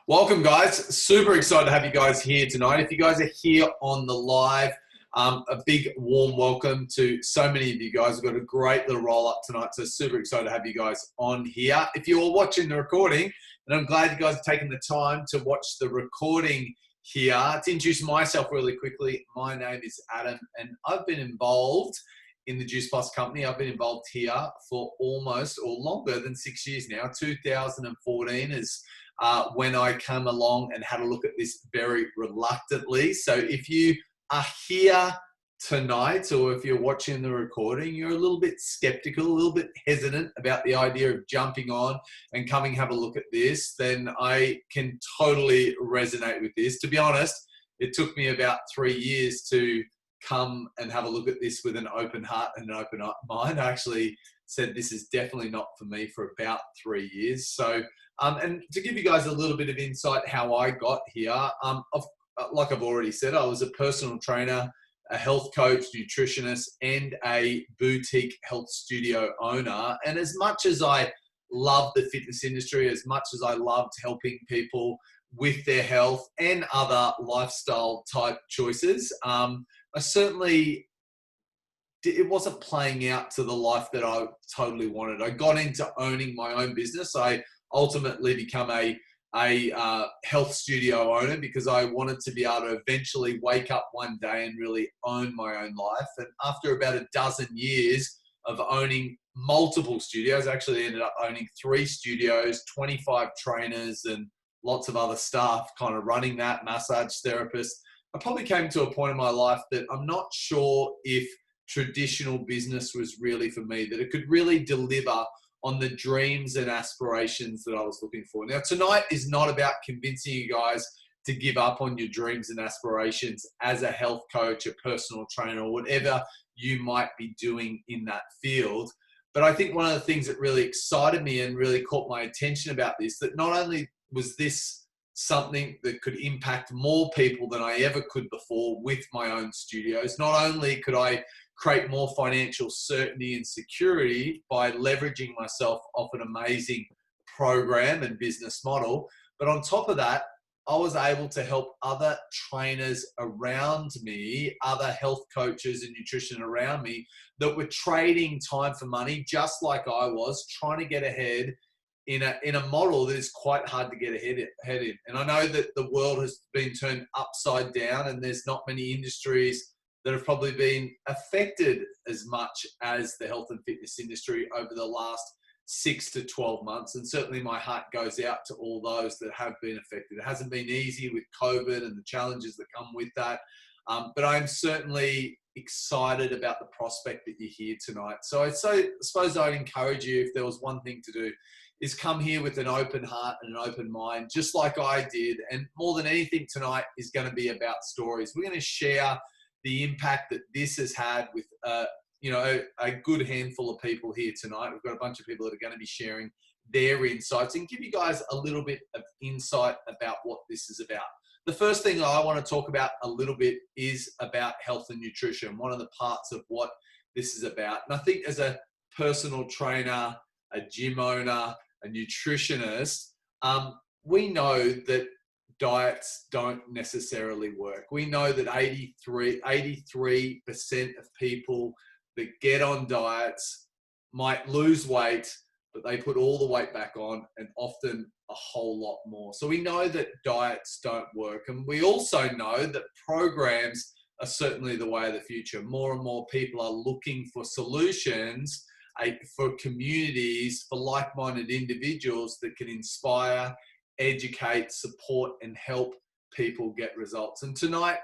Welcome, guys. Super excited to have you guys here tonight. If you guys are here on the live, a big warm welcome to so many of you guys. We've got a great little roll up tonight, so super excited to have you guys on here. If you're watching the recording, and I'm glad you guys are taking the time to watch the recording here. To introduce myself really quickly, my name is Adam, and I've been involved in the Juice Plus company. I've been involved here for almost or longer than 6 years now. 2014 is when I came along and had a look at this very reluctantly. So if you are here tonight, or if you're watching the recording, you're a little bit skeptical, a little bit hesitant about the idea of jumping on and coming have a look at this, then I can totally resonate with this. To be honest, it took me about 3 years to come and have a look at this with an open heart and an open mind. I actually said this is definitely not for me for about 3 years. So, and to give you guys a little bit of insight how I got here, like I've already said, I was a personal trainer, a health coach, nutritionist, and a boutique health studio owner. And as much as I love the fitness industry, as much as I loved helping people with their health and other lifestyle type choices, I certainly, it wasn't playing out to the life that I totally wanted. I got into owning my own business. I ultimately become a health studio owner because I wanted to be able to eventually wake up one day and really own my own life. And after about a dozen years of owning multiple studios, I actually ended up owning 3 studios, 25 trainers, and lots of other staff kind of running that, massage therapists. I probably came to a point in my life that I'm not sure if traditional business was really for me, that it could really deliver on the dreams and aspirations that I was looking for. Now, tonight is not about convincing you guys to give up on your dreams and aspirations as a health coach, a personal trainer, or whatever you might be doing in that field. But I think one of the things that really excited me and really caught my attention about this, that not only was this something that could impact more people than I ever could before with my own studios, not only could I create more financial certainty and security by leveraging myself off an amazing program and business model, but on top of that, I was able to help other trainers around me, other health coaches and nutrition around me that were trading time for money, just like I was, trying to get ahead in a model that is quite hard to get ahead in. And I know that the world has been turned upside down, and there's not many industries that have probably been affected as much as the health and fitness industry over the last 6 to 12 months. And certainly my heart goes out to all those that have been affected. It hasn't been easy with COVID and the challenges that come with that. But I'm certainly excited about the prospect that you're here tonight. So I suppose I'd encourage you, if there was one thing to do, is come here with an open heart and an open mind, just like I did. And more than anything tonight is going to be about stories. We're going to share the impact that this has had with a good handful of people here tonight. We've got a bunch of people that are going to be sharing their insights and give you guys a little bit of insight about what this is about. The first thing I want to talk about a little bit is about health and nutrition, one of the parts of what this is about. And I think as a personal trainer, a gym owner, a nutritionist, we know that diets don't necessarily work. We know that 83% of people that get on diets might lose weight, but they put all the weight back on, and often a whole lot more. So we know that diets don't work. And we also know that programs are certainly the way of the future. More and more people are looking for solutions, for communities, for like-minded individuals that can inspire, educate, support, and help people get results. And tonight,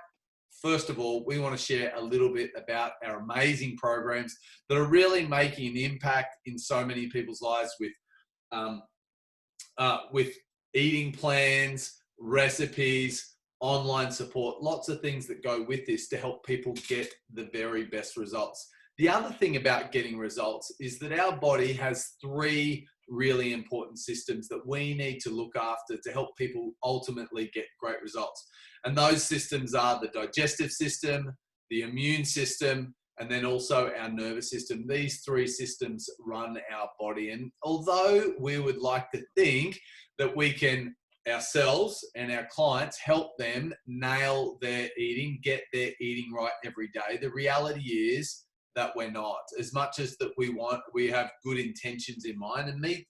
first of all, we want to share a little bit about our amazing programs that are really making an impact in so many people's lives with eating plans, recipes, online support, lots of things that go with this to help people get the very best results. The other thing about getting results is that our body has 3 really important systems that we need to look after to help people ultimately get great results. And those systems are the digestive system, the immune system, and then also our nervous system. These 3 systems run our body. And although we would like to think that we can ourselves and our clients, help them nail their eating, get their eating right every day. The reality is that we're not. As much as that we have good intentions in mind, and me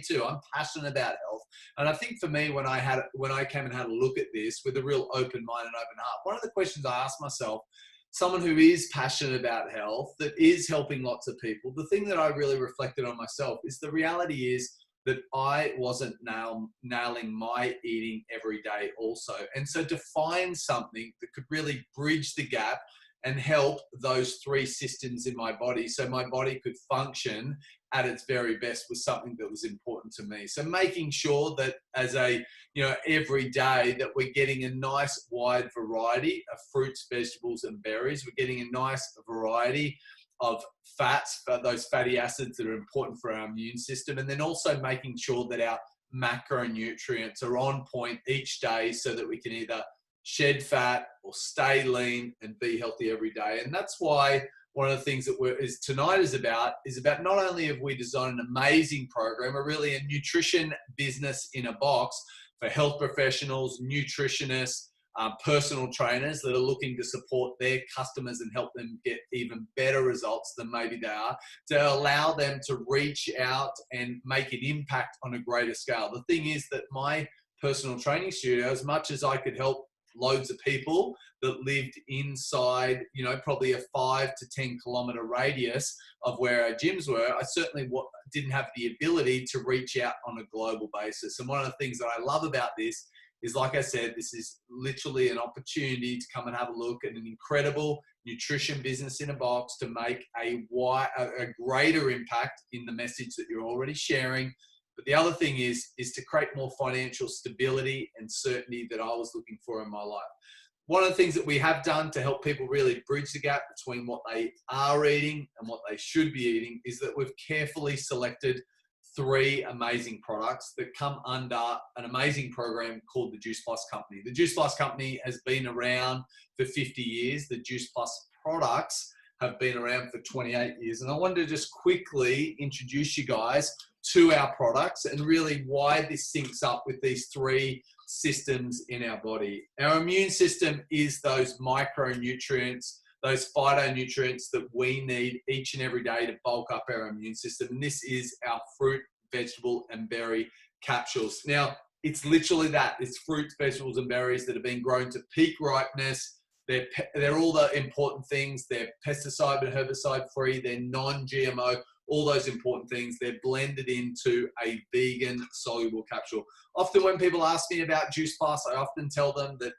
too. I'm passionate about health, and I think for me, when I came and had a look at this with a real open mind and open heart, one of the questions I asked myself, someone who is passionate about health, that is helping lots of people, the thing that I really reflected on myself is the reality is that I wasn't nailing my eating every day also. And so to find something that could really bridge the gap and help those three systems in my body so my body could function at its very best was something that was important to me. So making sure that as every day that we're getting a nice wide variety of fruits, vegetables, and berries. We're getting a nice variety of fats, those fatty acids that are important for our immune system, and then also making sure that our macronutrients are on point each day so that we can either shed fat or stay lean and be healthy every day. And that's why one of the things that tonight is about not only have we designed an amazing program, really a nutrition business in a box for health professionals, nutritionists, personal trainers that are looking to support their customers and help them get even better results than maybe they are, to allow them to reach out and make an impact on a greater scale. The thing is that my personal training studio, as much as I could help loads of people that lived inside, probably a 5 to 10 kilometer radius of where our gyms were, I certainly didn't have the ability to reach out on a global basis. And one of the things that I love about this is, like I said, this is literally an opportunity to come and have a look at an incredible nutrition business in a box to make a greater impact in the message that you're already sharing. But the other thing is to create more financial stability and certainty that I was looking for in my life. One of the things that we have done to help people really bridge the gap between what they are eating and what they should be eating is that we've carefully selected 3 amazing products that come under an amazing program called the Juice Plus Company. The Juice Plus Company has been around for 50 years. The Juice Plus products have been around for 28 years. And I wanted to just quickly introduce you guys to our products and really why this syncs up with these 3 systems in our body. Our immune system is those micronutrients, those phytonutrients that we need each and every day to bulk up our immune system. And this is our fruit, vegetable, and berry capsules. Now, it's literally that. It's fruits, vegetables, and berries that have been grown to peak ripeness. They're all the important things. They're pesticide and herbicide free. They're non-GMO. All those important things. They're blended into a vegan soluble capsule. Often when people ask me about Juice Plus, I often tell them that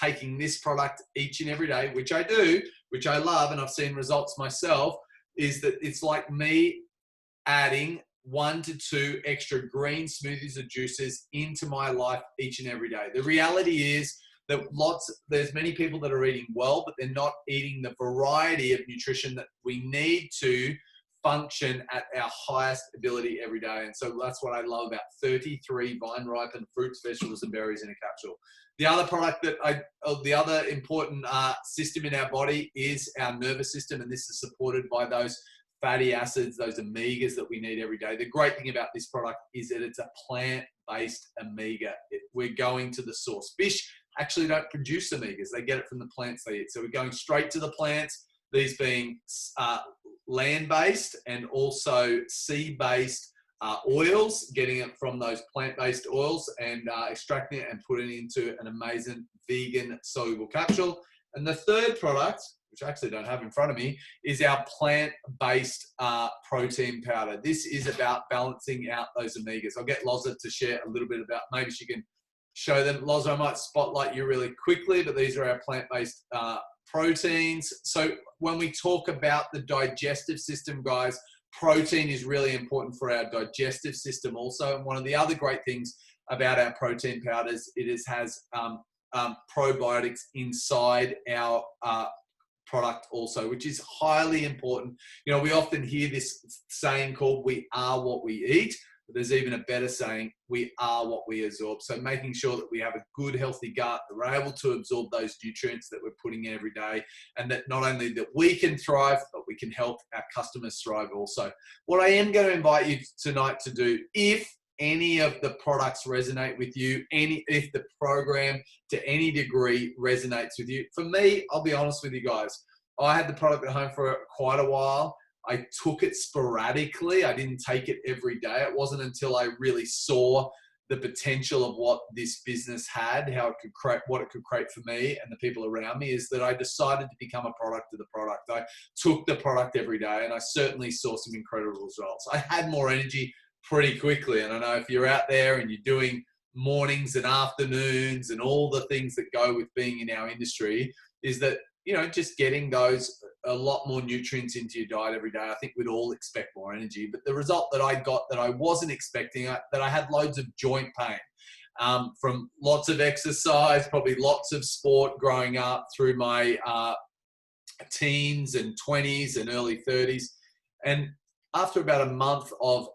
taking this product each and every day, which I do, which I love, and I've seen results myself, is that it's like me adding 1 to 2 extra green smoothies or juices into my life each and every day. The reality is that there's many people that are eating well, but they're not eating the variety of nutrition that we need to function at our highest ability every day. And so that's what I love about 33 vine-ripened fruits, vegetables, and berries in a capsule. The other product the other important system in our body is our nervous system, and this is supported by those fatty acids, those omegas that we need every day. The great thing about this product is that it's a plant-based omega. We're going to the source. Fish actually don't produce omegas. They get it from the plants they eat. So we're going straight to the plants, these being land-based and also sea-based oils, getting it from those plant-based oils and extracting it and putting it into an amazing vegan soluble capsule. And the third product, which I actually don't have in front of me, is our plant-based protein powder. This is about balancing out those omegas. I'll get Loza to share a little bit about, maybe she can show them. Loza, I might spotlight you really quickly, but these are our plant-based proteins. So when we talk about the digestive system, guys, protein is really important for our digestive system also. And one of the other great things about our protein powders, it has probiotics inside our product also, which is highly important. We often hear this saying called, we are what we eat. But there's even a better saying, we are what we absorb. So making sure that we have a good, healthy gut, that we're able to absorb those nutrients that we're putting in every day, and that not only that we can thrive, but we can help our customers thrive also. What I am going to invite you tonight to do, if any of the products resonate with you, if the program to any degree resonates with you. For me, I'll be honest with you guys, I had the product at home for quite a while. I took it sporadically. I didn't take it every day. It wasn't until I really saw the potential of what this business had, how it could create, what it could create for me and the people around me, is that I decided to become a product of the product. I took the product every day, and I certainly saw some incredible results. I had more energy pretty quickly. And I know if you're out there and you're doing mornings and afternoons and all the things that go with being in our industry, is that, you know, just getting those a lot more nutrients into your diet every day. I think we'd all expect more energy. But the result that I got that I wasn't expecting, that I had loads of joint pain from lots of exercise, probably lots of sport growing up through my teens and 20s and early 30s. And after about a month of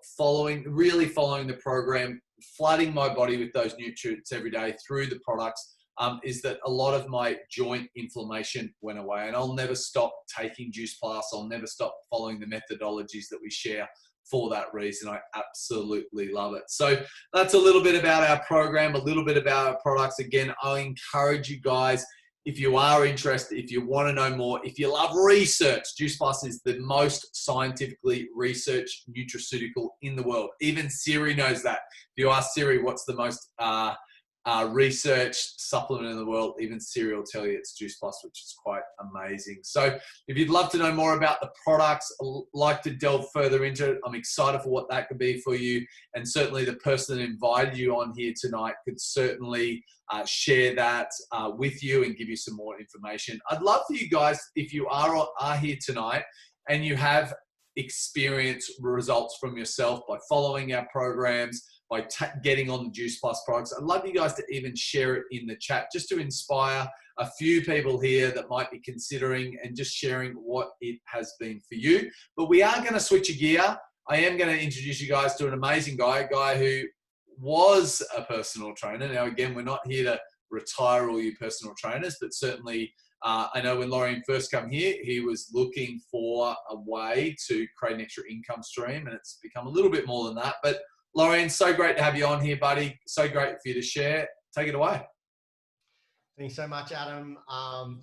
really following the program, flooding my body with those nutrients every day through the products, is that a lot of my joint inflammation went away. And I'll never stop taking Juice Plus. I'll never stop following the methodologies that we share for that reason. I absolutely love it. So that's a little bit about our program, a little bit about our products. Again, I encourage you guys, if you are interested, if you want to know more, if you love research, Juice Plus is the most scientifically researched nutraceutical in the world. Even Siri knows that. If you ask Siri what's the most researched supplement in the world, even Siri will tell you it's Juice Plus, which is quite amazing. So if you'd love to know more about the products, like to delve further into it, I'm excited for what that could be for you. And certainly the person that invited you on here tonight could certainly share that with you and give you some more information. I'd love for you guys, if you are here tonight and you have experienced results from yourself by following our programs, by getting on the Juice Plus products, I'd love you guys to even share it in the chat, just to inspire a few people here that might be considering and just sharing what it has been for you. But we are going to switch a gear. I am going to introduce you guys to an amazing guy, a guy who was a personal trainer. Now, again, we're not here to retire all you personal trainers, but certainly I know when Lorraine first came here, he was looking for a way to create an extra income stream, and it's become a little bit more than that. But Lorraine, so great to have you on here, buddy. So great for you to share. Take it away. Thanks so much, Adam.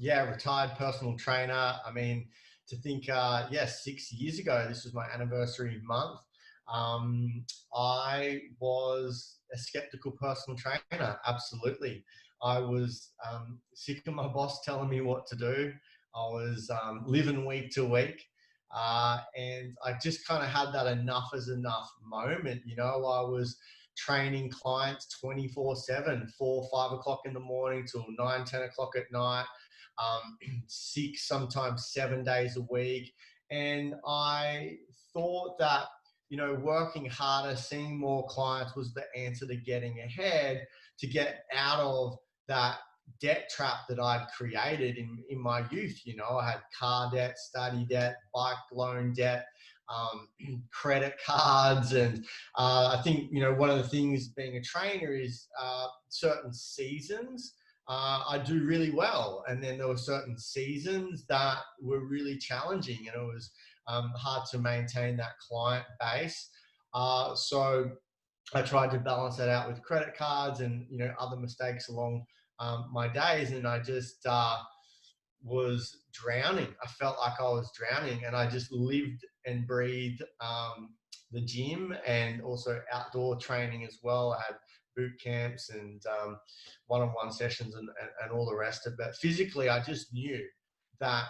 Yeah, retired personal trainer. I mean, to think, 6 years ago, this was my anniversary month. I was a skeptical personal trainer. Absolutely. I was sick of my boss telling me what to do. I was living week to week. And I just kind of had that enough is enough moment. You know, I was training clients 24/7, 4, 5 o'clock in the morning till 9, 10 o'clock at night, 6, sometimes 7 days a week. And I thought that, you know, working harder, seeing more clients was the answer to getting ahead, to get out of that debt trap that I'd created in my youth. You know, I had car debt, study debt, bike loan debt, credit cards. And I think, you know, one of the things being a trainer is certain seasons I do really well. And then there were certain seasons that were really challenging, and it was hard to maintain that client base. So I tried to balance that out with credit cards and, you know, other mistakes along my days. And I just was drowning. I felt like I was drowning, and I just lived and breathed the gym and also outdoor training as well. I had boot camps and one-on-one sessions and all the rest of it. But physically, I just knew that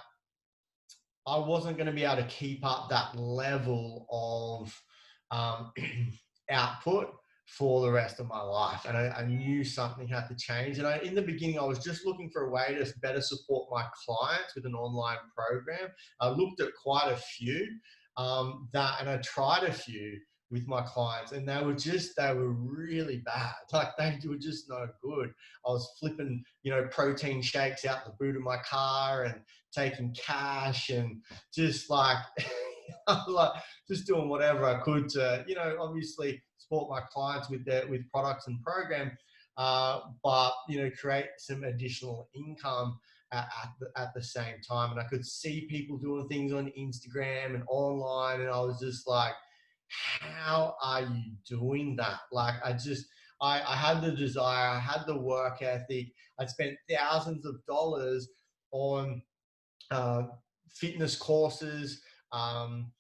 I wasn't going to be able to keep up that level of output for the rest of my life. And I knew something had to change. And in the beginning, I was just looking for a way to better support my clients with an online program. I looked at quite a few and I tried a few with my clients, and they were really bad. Like, they were just no good. I was flipping, you know, protein shakes out the boot of my car and taking cash and just like, just doing whatever I could to, you know, obviously support my clients with products and program, but, you know, create some additional income at the same time. And I could see people doing things on Instagram and online, and I was just like, how are you doing that? Like, I had the desire, I had the work ethic. I spent thousands of dollars on uh, fitness courses, um,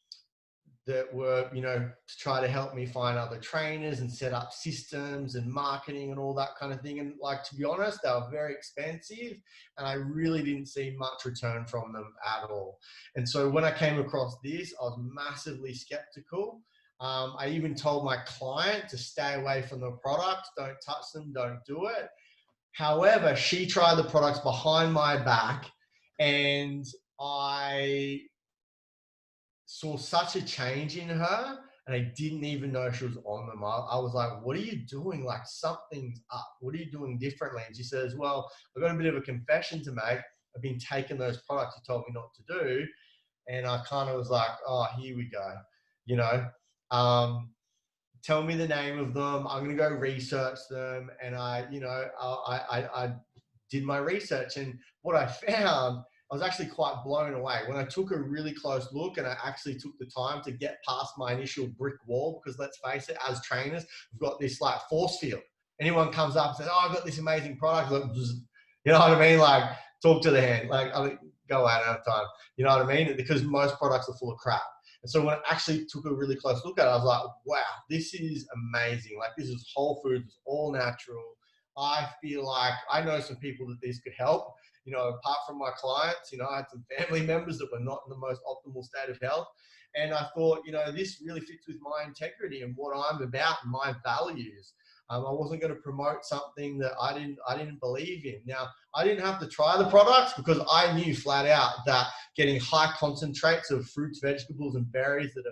that were, to try to help me find other trainers and set up systems and marketing and all that kind of thing. And like, to be honest, they were very expensive and I really didn't see much return from them at all. And so when I came across this, I was massively skeptical. I even told my client to stay away from the products, don't touch them, don't do it. However, she tried the products behind my back and I saw such a change in her and I didn't even know she was on them. I was like, what are you doing? Like, something's up. What are you doing differently? And she says, well, I've got a bit of a confession to make. I've been taking those products you told me not to do. And I kind of was like, oh, here we go. You know, tell me the name of them. I'm going to go research them. And I did my research. And what I found, I was actually quite blown away when I took a really close look and I actually took the time to get past my initial brick wall, because let's face it, as trainers, we've got this like force field. Anyone comes up and says, oh, I've got this amazing product. Look, you know what I mean? Like, talk to the hand. Like, I mean, go out, I don't have time. You know what I mean? Because most products are full of crap. And so when I actually took a really close look at it, I was like, wow, this is amazing. Like, this is whole foods, it's all natural. I feel like I know some people that this could help. Apart from my clients, I had some family members that were not in the most optimal state of health. And I thought, this really fits with my integrity and what I'm about and my values. I wasn't going to promote something that I didn't believe in. Now, I didn't have to try the products because I knew flat out that getting high concentrates of fruits, vegetables, and berries that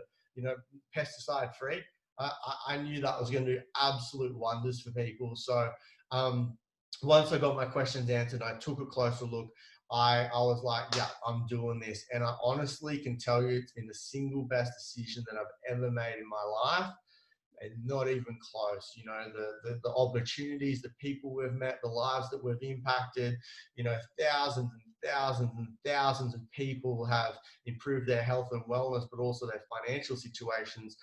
are, pesticide free, I knew that was going to do absolute wonders for people. So once I got my questions answered, I took a closer look. I was like, yeah, I'm doing this. And I honestly can tell you it's been the single best decision that I've ever made in my life. And not even close. The opportunities, the people we've met, the lives that we've impacted, thousands and thousands and thousands of people have improved their health and wellness, but also their financial situations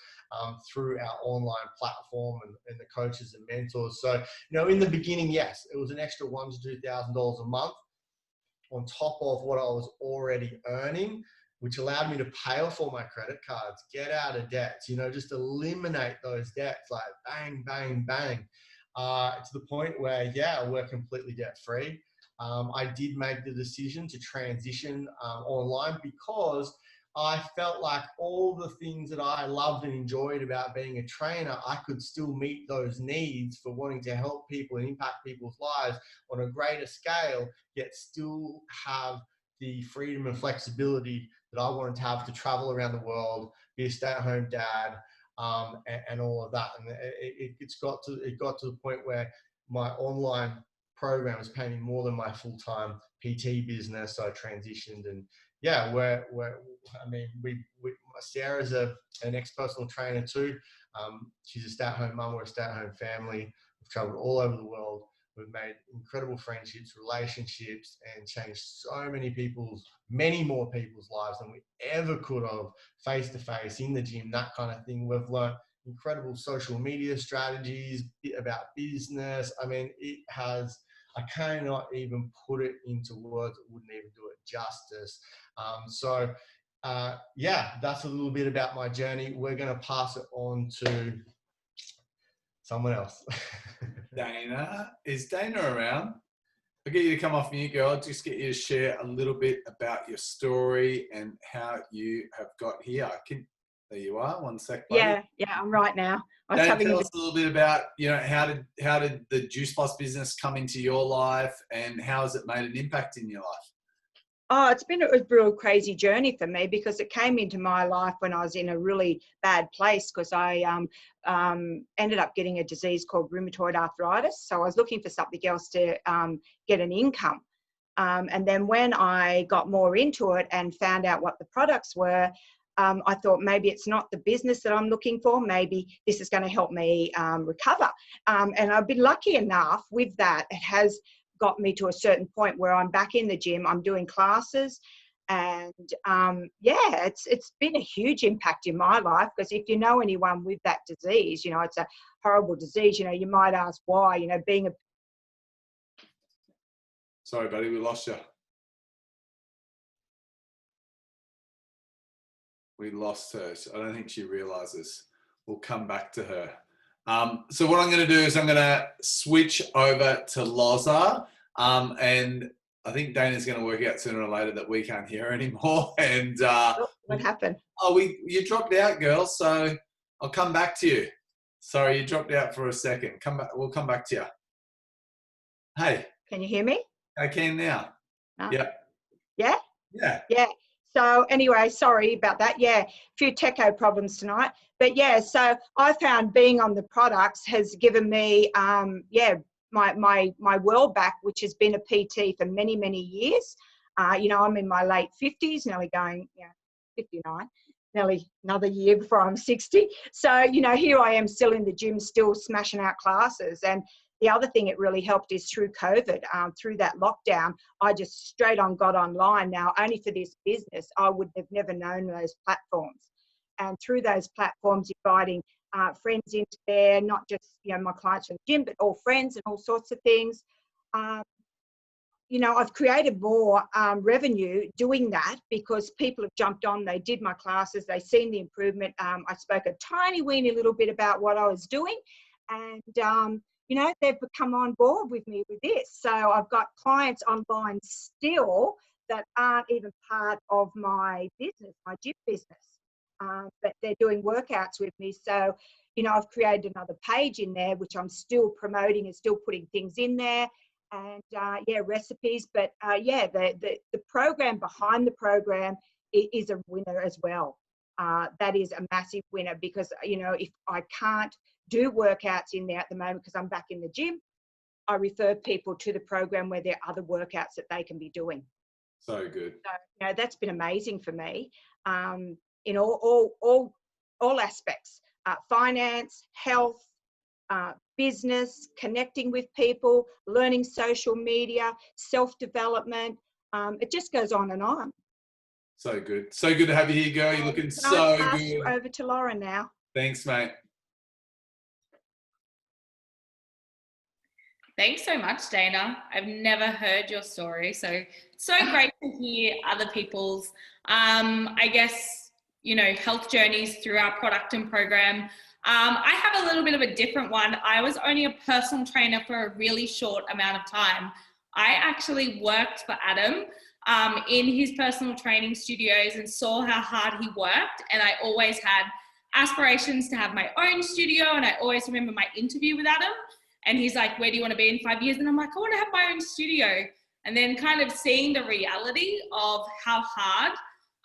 through our online platform and the coaches and mentors. So, in the beginning, yes, it was an extra $1,000 to $2,000 a month on top of what I was already earning, which allowed me to pay off all my credit cards, get out of debts, just eliminate those debts, like bang, bang, bang, to the point where, yeah, we're completely debt free. I did make the decision to transition online because I felt like all the things that I loved and enjoyed about being a trainer, I could still meet those needs for wanting to help people and impact people's lives on a greater scale, yet still have the freedom and flexibility that I wanted to have to travel around the world, be a stay-at-home dad, and all of that. And it got to the point where my online program was paying me more than my full-time PT business. So I transitioned, and yeah, Sarah's an ex-personal trainer too. She's a stay-at-home mum. We're a stay-at-home family. We've traveled all over the world. We've made incredible friendships, relationships, and changed so many more people's lives than we ever could have, face-to-face, in the gym, that kind of thing. We've learned incredible social media strategies about business. I mean, I cannot even put it into words that wouldn't even do it justice. Yeah, that's a little bit about my journey. We're going to pass it on to someone else. Dana. Is Dana around? I'll get you to come off mute, girl. Just get you to share a little bit about your story and how you have got here. There you are. One sec, buddy. Yeah, I'm right now. Dana, tell us a little bit about, how did the Juice Plus business come into your life and how has it made an impact in your life? Oh, it's been a real crazy journey for me because it came into my life when I was in a really bad place because I ended up getting a disease called rheumatoid arthritis. So I was looking for something else to get an income. And then when I got more into it and found out what the products were, I thought maybe it's not the business that I'm looking for. Maybe this is going to help me recover. And I've been lucky enough with that. It has got me to a certain point where I'm back in the gym, I'm doing classes, And yeah, it's been a huge impact in my life, because if you know anyone with that disease, you know, it's a horrible disease. You know, you might ask why. You know, being a Sorry, buddy, we lost you. We lost her. I don't think she realizes. We'll come back to her. So what I'm going to do is I'm going to switch over to Loza, and I think Dana's going to work out sooner or later that we can't hear her anymore. And what happened? Oh, you dropped out, girl. So I'll come back to you. Sorry, you dropped out for a second. Come back. We'll come back to you. Hey. Can you hear me? I can now. Yeah. Yeah? Yeah. Yeah. So anyway, sorry about that. Yeah, a few techo problems tonight. But yeah, so I found being on the products has given me, my world back, which has been a PT for many, many years. You know, I'm in my late 50s, nearly going, 59, nearly another year before I'm 60. So, you know, here I am still in the gym, still smashing out classes. And the other thing it really helped is through COVID, through that lockdown, I just straight on got online. Now, only for this business, I would have never known those platforms. And through those platforms, inviting friends into there, not just, you know, my clients from the gym, but all friends and all sorts of things. You know, I've created more revenue doing that, because people have jumped on, they did my classes, they've seen the improvement. I spoke a tiny weeny little bit about what I was doing, and you know, they've come on board with me with this. So I've got clients online still that aren't even part of my business, my gym business, but they're doing workouts with me. So, you know, I've created another page in there, which I'm still promoting and still putting things in there. And recipes, but the program behind the program is a winner as well. That is a massive winner, because, you know, if I can't do workouts in there at the moment because I'm back in the gym, I refer people to the program where there are other workouts that they can be doing. So good. So, you know, that's been amazing for me, in all aspects, finance, health, business, connecting with people, learning social media, self-development. It just goes on and on. So good. So good to have you here, girl. You're looking so good. Over to Lauren now. Thanks, mate. Thanks so much, Dana. I've never heard your story, so it's so great to hear other people's, I guess, you know, health journeys through our product and program. I have a little bit of a different one. I was only a personal trainer for a really short amount of time. I actually worked for Adam in his personal training studios and saw how hard he worked, and I always had aspirations to have my own studio. And I always remember my interview with Adam, and he's like, where do you want to be in 5 years? And I'm like, I want to have my own studio. And then kind of seeing the reality of how hard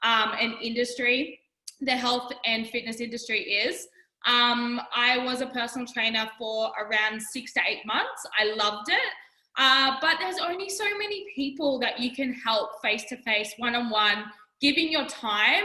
an industry, the health and fitness industry is. I was a personal trainer for around 6 to 8 months. I loved it. But there's only so many people that you can help face-to-face, one-on-one, giving your time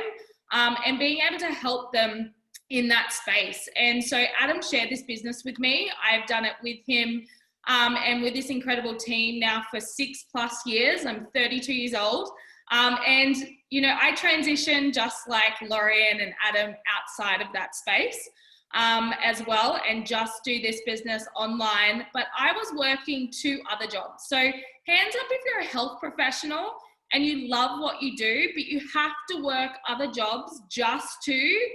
and being able to help them in that space. And so Adam shared this business with me. I've done it with him and with this incredible team now for 6+ years. I'm 32 years old. And, you know, I transitioned just like Lorian and Adam outside of that space as well, and just do this business online. But I was working 2 other jobs. So hands up if you're a health professional and you love what you do, but you have to work other jobs just to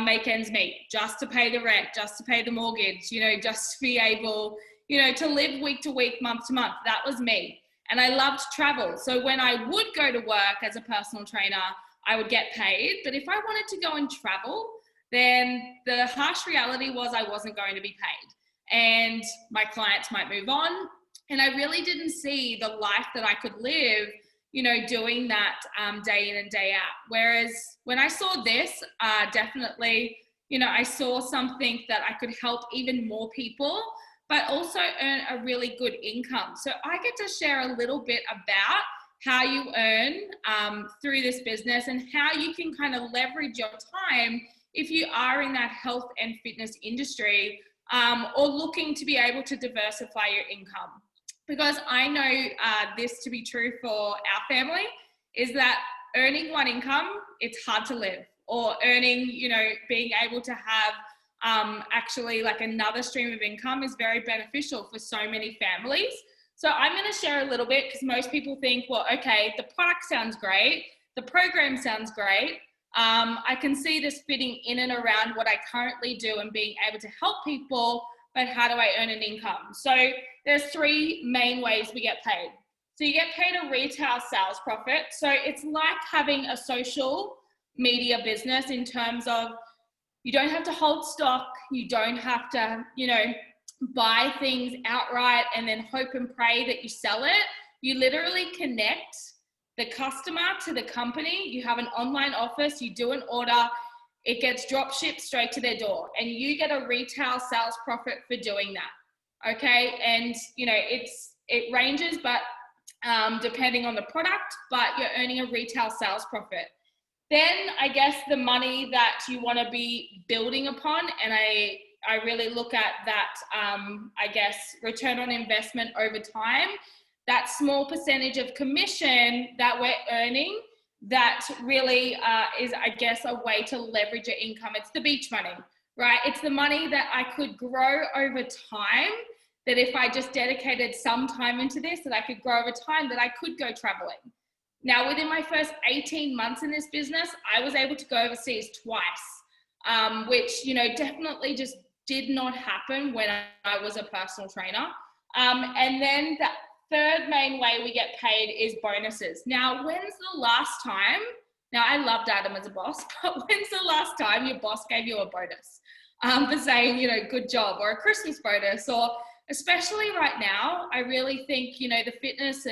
make ends meet, just to pay the rent, just to pay the mortgage, you know, just to be able, you know, to live week to week, month to month. That was me. And I loved travel. So when I would go to work as a personal trainer, I would get paid. But if I wanted to go and travel, then the harsh reality was I wasn't going to be paid. And my clients might move on. And I really didn't see the life that I could live, you know, doing that day in and day out. Whereas when I saw this, definitely, you know, I saw something that I could help even more people, but also earn a really good income. So I get to share a little bit about how you earn through this business and how you can kind of leverage your time if you are in that health and fitness industry or looking to be able to diversify your income. Because I know this to be true for our family, is that earning one income, it's hard to live, or earning, you know, being able to have actually like another stream of income is very beneficial for so many families. So I'm going to share a little bit, because most people think, well, okay, the product sounds great, the program sounds great. I can see this fitting in and around what I currently do and being able to help people, but how do I earn an income? So there's three main ways we get paid. So you get paid a retail sales profit. So it's like having a social media business in terms of you don't have to hold stock, you don't have to, you know, buy things outright and then hope and pray that you sell it. You literally connect the customer to the company. You have an online office, you do an order, it gets drop shipped straight to their door, and you get a retail sales profit for doing that. Okay, and you know, it ranges, but depending on the product, but you're earning a retail sales profit. Then I guess the money that you want to be building upon, and I really look at that, I guess, return on investment over time, that small percentage of commission that we're earning, that really is, I guess, a way to leverage your income. It's the beach money, right? It's the money that I could grow over time, that if I just dedicated some time into this, that I could grow over time, that I could go traveling. Now, within my first 18 months in this business, I was able to go overseas twice, which, you know, definitely just did not happen when I was a personal trainer. And then the third main way we get paid is bonuses. Now, when's the last time, now I loved Adam as a boss, but when's the last time your boss gave you a bonus for saying, you know, good job, or a Christmas bonus? Or especially right now, I really think, you know, the fitness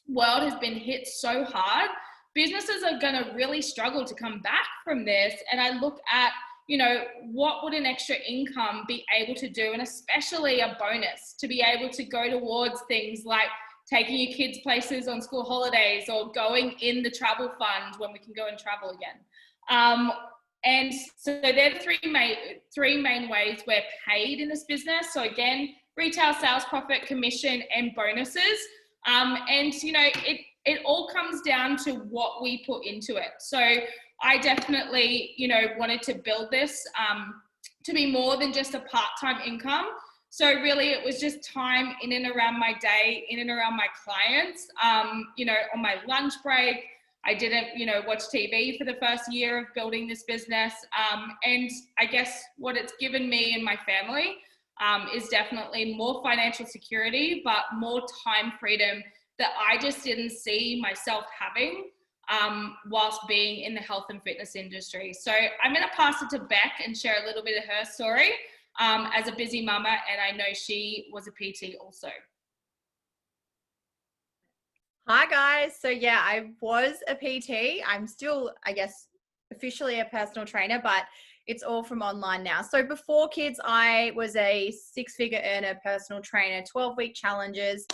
world has been hit so hard. Businesses are going to really struggle to come back from this. And I look at, you know, what would an extra income be able to do, and especially a bonus to be able to go towards things like taking your kids places on school holidays, or going in the travel fund when we can go and travel again. And so they're the three main ways we're paid in this business. So again, retail sales profit, commission, and bonuses. And you know, it all comes down to what we put into it. So I definitely, you know, wanted to build this to be more than just a part-time income. So really it was just time in and around my day, in and around my clients. You know, on my lunch break, I didn't, you know, watch TV for the first year of building this business. And I guess what it's given me and my family is definitely more financial security, but more time freedom that I just didn't see myself having whilst being in the health and fitness industry. So I'm going to pass it to Beck and share a little bit of her story as a busy mama, and I know she was a PT also. Hi guys. So yeah, I was a PT. I'm still, I guess, officially a personal trainer, but it's all from online now. So before kids, I was a 6-figure earner, personal trainer, 12-week challenges,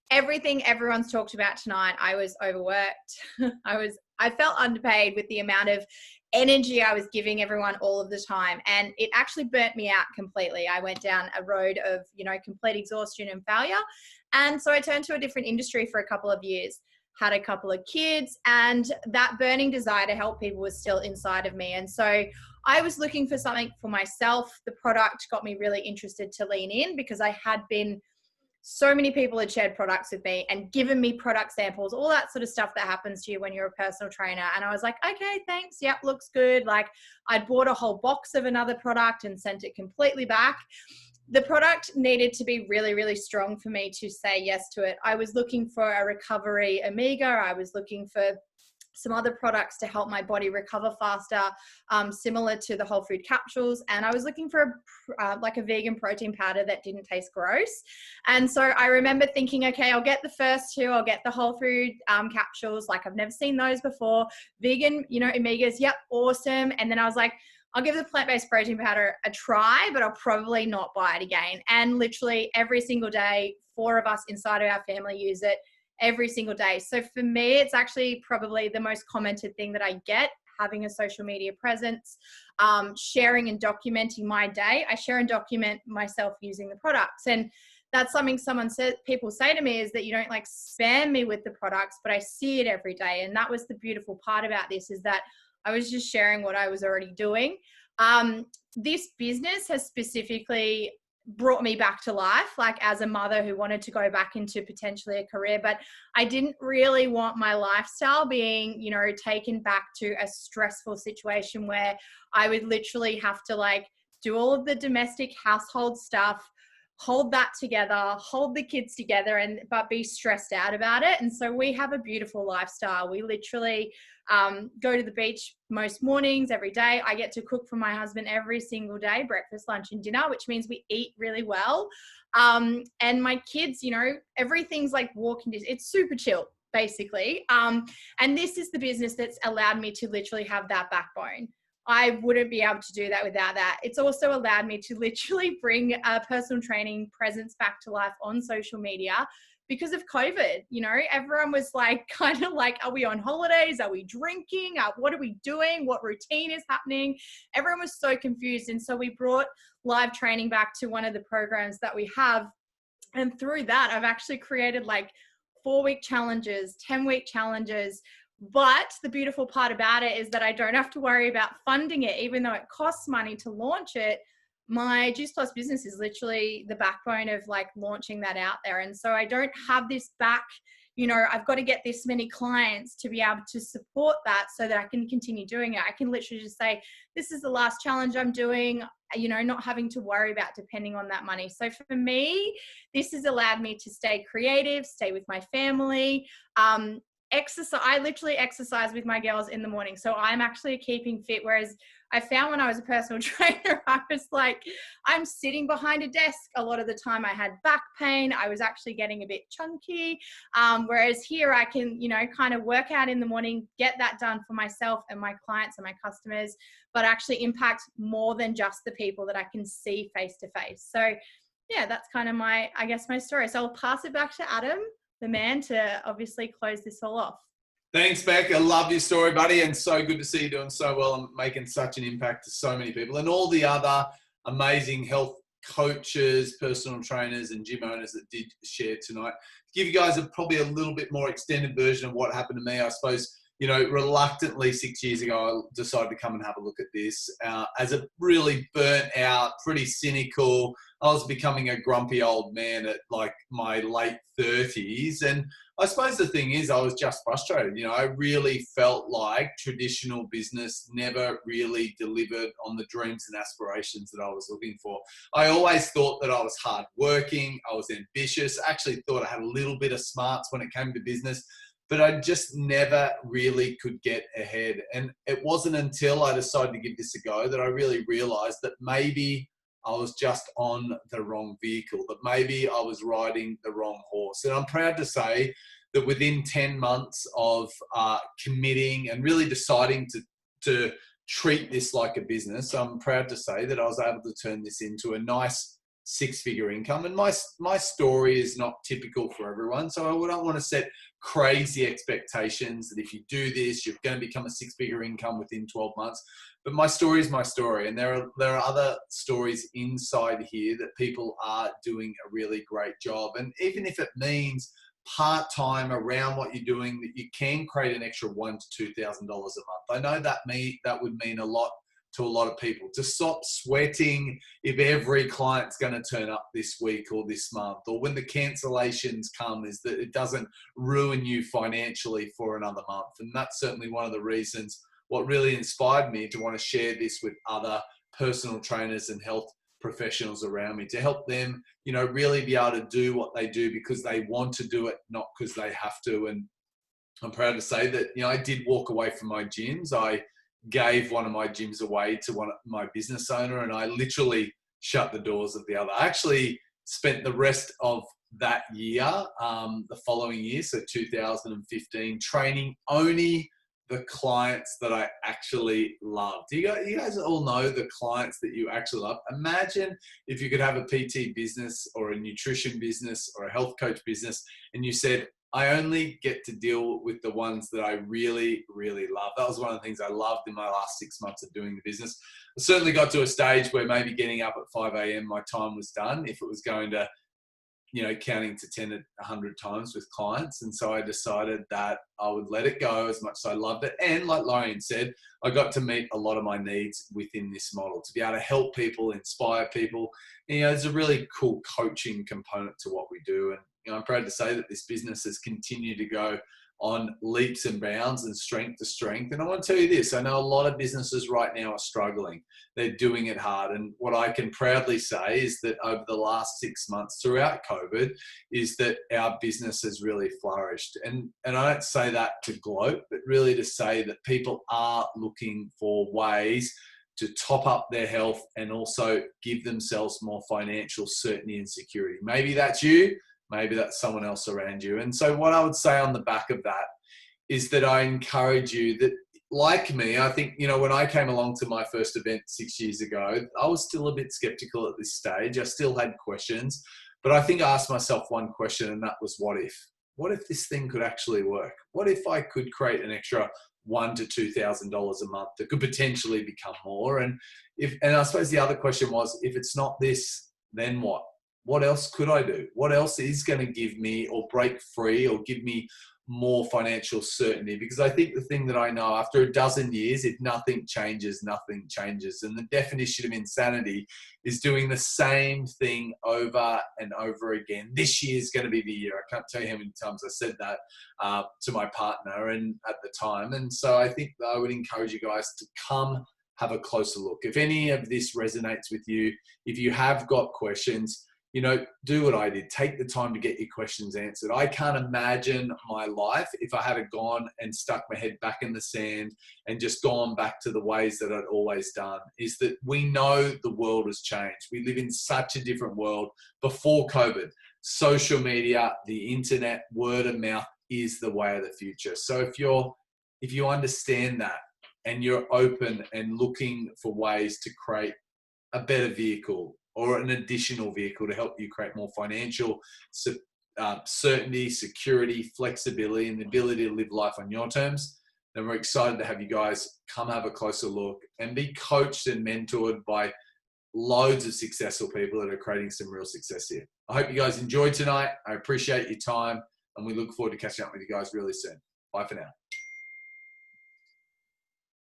everything everyone's talked about tonight. I was overworked. I felt underpaid with the amount of energy I was giving everyone all of the time. And it actually burnt me out completely. I went down a road of, you know, complete exhaustion and failure. And so I turned to a different industry for a couple of years, had a couple of kids, and that burning desire to help people was still inside of me. And so I was looking for something for myself. The product got me really interested to lean in, because I had been, so many people had shared products with me and given me product samples, all that sort of stuff that happens to you when you're a personal trainer. And I was like, okay, thanks. Yep, looks good. Like, I'd bought a whole box of another product and sent it completely back. The product needed to be really, really strong for me to say yes to it. I was looking for a recovery omega. I was looking for some other products to help my body recover faster, similar to the whole food capsules. And I was looking for like a vegan protein powder that didn't taste gross. And so I remember thinking, okay, I'll get the first two. I'll get the whole food capsules. Like, I've never seen those before. Vegan, you know, omegas, yep, awesome. And then I was like, I'll give the plant-based protein powder a try, but I'll probably not buy it again. And literally every single day, 4 of us inside of our family use it every single day. So for me, it's actually probably the most commented thing that I get, having a social media presence, sharing and documenting my day. I share and document myself using the products. And that's something people say to me, is that you don't like spam me with the products, but I see it every day. And that was the beautiful part about this, is that I was just sharing what I was already doing. This business has specifically brought me back to life, like as a mother who wanted to go back into potentially a career, but I didn't really want my lifestyle being, you know, taken back to a stressful situation where I would literally have to like do all of the domestic household stuff, hold that together, hold the kids together, but be stressed out about it. And so we have a beautiful lifestyle. We literally go to the beach most mornings, every day. I get to cook for my husband every single day, breakfast, lunch, and dinner, which means we eat really well. And my kids, you know, everything's like walking distance. It's super chill, basically. And this is the business that's allowed me to literally have that backbone. I wouldn't be able to do that without that. It's also allowed me to literally bring a personal training presence back to life on social media because of COVID. You know, everyone was like, kind of like, are we on holidays? Are we drinking? What are we doing? What routine is happening? Everyone was so confused. And so we brought live training back to one of the programs that we have. And through that, I've actually created like 4-week challenges, 10-week challenges. But the beautiful part about it is that I don't have to worry about funding it, even though it costs money to launch it. My Juice Plus business is literally the backbone of like launching that out there. And so I don't have this back, you know, I've got to get this many clients to be able to support that so that I can continue doing it. I can literally just say, this is the last challenge I'm doing, you know, not having to worry about depending on that money. So for me, this has allowed me to stay creative, stay with my family, exercise. I literally exercise with my girls in the morning. So I'm actually keeping fit. Whereas I found when I was a personal trainer, I was like, I'm sitting behind a desk a lot of the time. I had back pain. I was actually getting a bit chunky. Whereas here I can, you know, kind of work out in the morning, get that done for myself and my clients and my customers, but actually impact more than just the people that I can see face to face. So yeah, that's kind of my story. So I'll pass it back to Adam, the man, to obviously close this all off. Thanks, Beck. I love your story, buddy, and so good to see you doing so well and making such an impact to so many people, and all the other amazing health coaches, personal trainers, and gym owners that did share tonight. To give you guys probably a little bit more extended version of what happened to me, I suppose, you know, reluctantly 6 years ago, I decided to come and have a look at this as a really burnt out, pretty cynical. I was becoming a grumpy old man at like my late 30s. And I suppose the thing is, I was just frustrated. You know, I really felt like traditional business never really delivered on the dreams and aspirations that I was looking for. I always thought that I was hardworking, I was ambitious, actually thought I had a little bit of smarts when it came to business, but I just never really could get ahead. And it wasn't until I decided to give this a go that I really realized that maybe I was just on the wrong vehicle, that maybe I was riding the wrong horse. And I'm proud to say that within 10 months of committing and really deciding to treat this like a business, I'm proud to say that I was able to turn this into a nice 6-figure income. And my story is not typical for everyone. So I don't want to set crazy expectations that if you do this, you're going to become a 6-figure income within 12 months. But my story is my story. And there are other stories inside here that people are doing a really great job. And even if it means part-time around what you're doing, that you can create an extra $1,000 to $2,000 a month. I know that would mean a lot to a lot of people, to stop sweating if every client's going to turn up this week or this month, or when the cancellations come, is that it doesn't ruin you financially for another month. And that's certainly one of the reasons what really inspired me to want to share this with other personal trainers and health professionals around me, to help them, you know, really be able to do what they do because they want to do it, not because they have to. And I'm proud to say that, you know, I did walk away from my gyms. I gave one of my gyms away to my business owner, and I literally shut the doors of the other. I actually spent the rest of that year, the following year, so 2015, training only the clients that I actually loved. You guys all know the clients that you actually love. Imagine if you could have a PT business or a nutrition business or a health coach business, and you said, I only get to deal with the ones that I really, really love. That was one of the things I loved in my last 6 months of doing the business. I certainly got to a stage where maybe getting up at 5 a.m. my time was done if it was going to counting to 10 100 times with clients. And so I decided that I would let it go as much as I loved it. And like Lorraine said, I got to meet a lot of my needs within this model to be able to help people, inspire people. And, there's a really cool coaching component to what we do. And, I'm proud to say that this business has continued to go on leaps and bounds and strength to strength. And I want to tell you this, I know a lot of businesses right now are struggling. They're doing it hard. And what I can proudly say is that over the last 6 months throughout COVID is that our business has really flourished. And I don't say that to gloat, but really to say that people are looking for ways to top up their health and also give themselves more financial certainty and security. Maybe that's you. Maybe that's someone else around you. And so what I would say on the back of that is that I encourage you that, like me, I think, when I came along to my first event 6 years ago, I was still a bit skeptical at this stage. I still had questions, but I think I asked myself one question, and that was, what if? What if this thing could actually work? What if I could create an extra $1,000 to $2,000 a month that could potentially become more? And I suppose the other question was, if it's not this, then what? What else could I do? What else is going to give me or break free or give me more financial certainty? Because I think the thing that I know after a dozen years, if nothing changes, nothing changes. And the definition of insanity is doing the same thing over and over again. This year is going to be the year. I can't tell you how many times I said that to my partner and at the time. And so I think that I would encourage you guys to come have a closer look. If any of this resonates with you, if you have got questions, do what I did. Take the time to get your questions answered. I can't imagine my life if I had gone and stuck my head back in the sand and just gone back to the ways that I'd always done. Is that we know the world has changed. We live in such a different world before COVID. Social media, the internet, word of mouth is the way of the future. So if you understand that and you're open and looking for ways to create a better vehicle, or an additional vehicle to help you create more financial certainty, security, flexibility, and the ability to live life on your terms, then we're excited to have you guys come have a closer look and be coached and mentored by loads of successful people that are creating some real success here. I hope you guys enjoyed tonight. I appreciate your time, and we look forward to catching up with you guys really soon. Bye for now.